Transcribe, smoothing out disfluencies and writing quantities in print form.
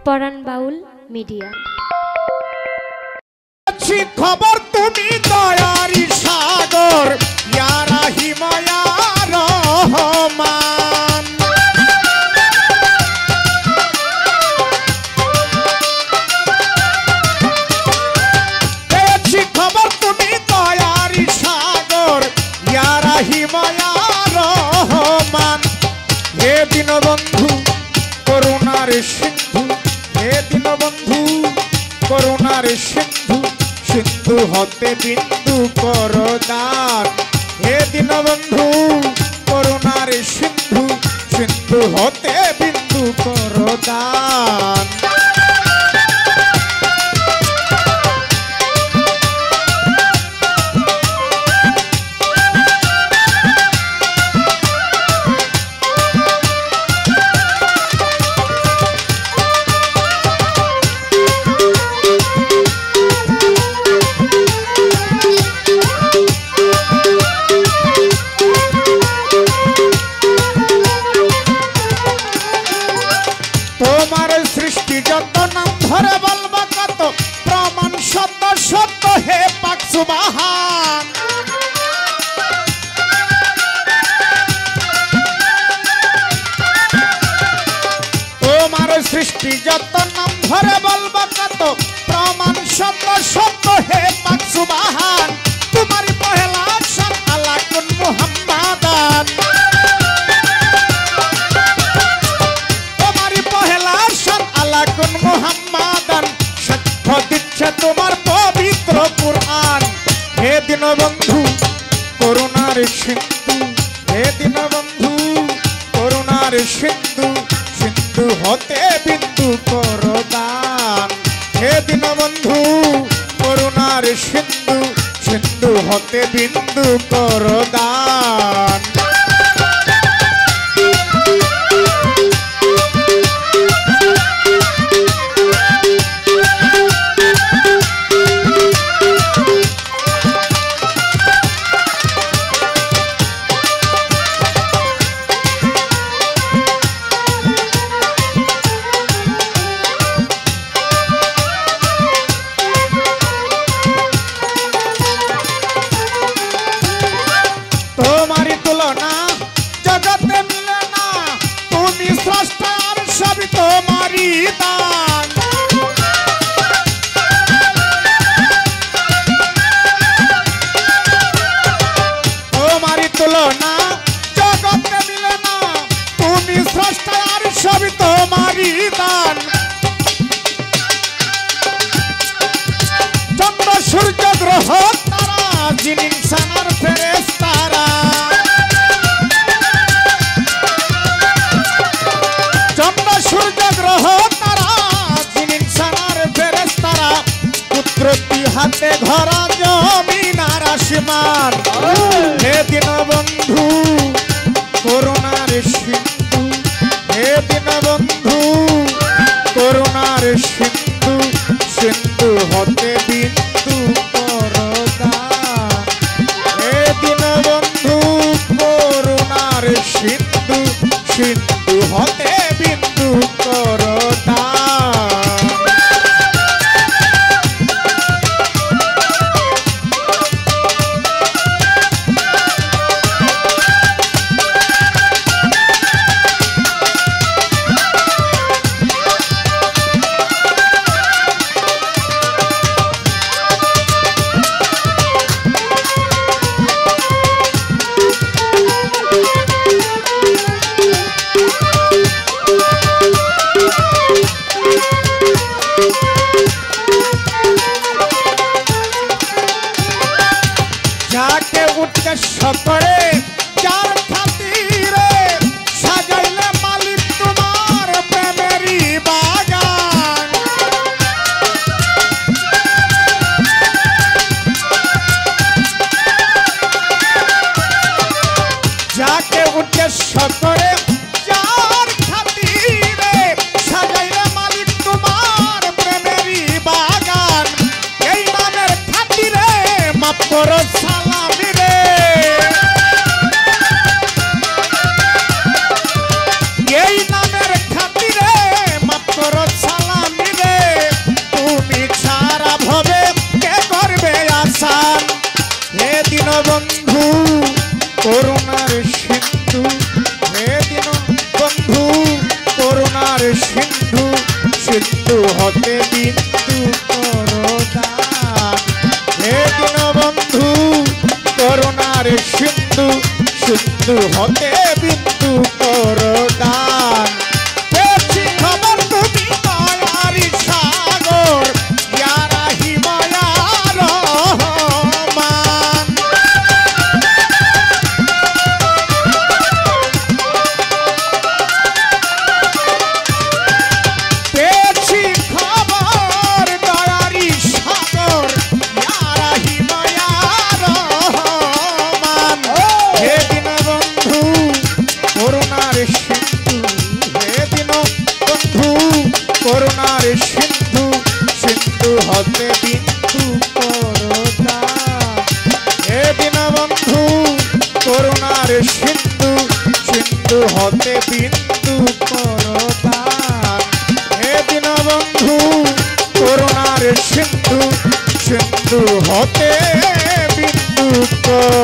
পরাণ বাউল media. খবর তুমি দয়ারি সাগর ইয়ারা হিমায়া রহমান পেয়েছি খবর তুমি দয়ারি সাগর ইয়ারা হিমায়া রহমান। হে দীনবন্ধু করুণার সিন্ধু, হে দীনবন্ধু করুণার সিন্ধু, সিন্ধু হতে বিন্দু করদান। হে দীনবন্ধু করুণার সিন্ধু, সিন্ধু হতে বিন্দু করদান। তোমার সৃষ্টি যত নাম ধরে বলবা কত, প্রমাণ সত্য সত্য হে পাক সুবহান। তোমার সৃষ্টি যত নাম ধরে বলবা কত, প্রমাণ সত্য সত্য হে পাক সুবহান। তোমার পহেলা শান আলা কুন মুহাম্মাদান, আলাকুন মুহাম্মাদান, সাক্ষ্য দিচ্ছে তোমার পবিত্র কুরআন। হে দীনবন্ধু করুণার সিন্ধু, হে দীনবন্ধু করুণার সিন্ধু, সিন্ধু হতে বিন্দু করদান। হে দীনবন্ধু করুণার সিন্ধু, সিন্ধু হতে বিন্দু করদান। তোমারই তুলনা জগতে মিলে না, তুমি স্রষ্টার সবই তোমারই দান। তোমারই তুলনা জগতে মিলে না, তুমি স্রষ্টার সবই তোমারই দান। চন্দ্র সূর্য গ্রহ তারা জিন ইনসানের ফেরেশতারা, চন্দ্র সূর্য গ্রহ তারা জিন ইনসানের ফেরেশতারা, কুদরতি হাতে ঘরা জমিন আর আসমান। হে দীনবন্ধু করুণার সিন্ধু, হে দীনবন্ধু করুণার সিন্ধু, সিন্ধু হতে বিন্দু করদান। হে দীনবন্ধু করুণার সিন্ধু, সিন্ধু হতে বিন্দু করদান। সিন্ধু হতে বিন্দু করো দান পেয়েছি খবর তুমি দয়ারি সাগর ইয়া রাহিম ইয়া রহমান পেয়েছি খবর দয়ারি সাগর ইয়া রাহিম ইয়া রহমান হে দীনবন্ধু করুণার সিন্ধু হে দীনবন্ধু করুণার সিন্ধু সিন্ধু হতে বিন্দু করো দান হে দীনবন্ধু করুণার সিন্ধু সিন্ধু হতে বিন্দু করো দান হে দীনবন্ধু করুণার সিন্ধু সিন্ধু হতে বিন্দু করো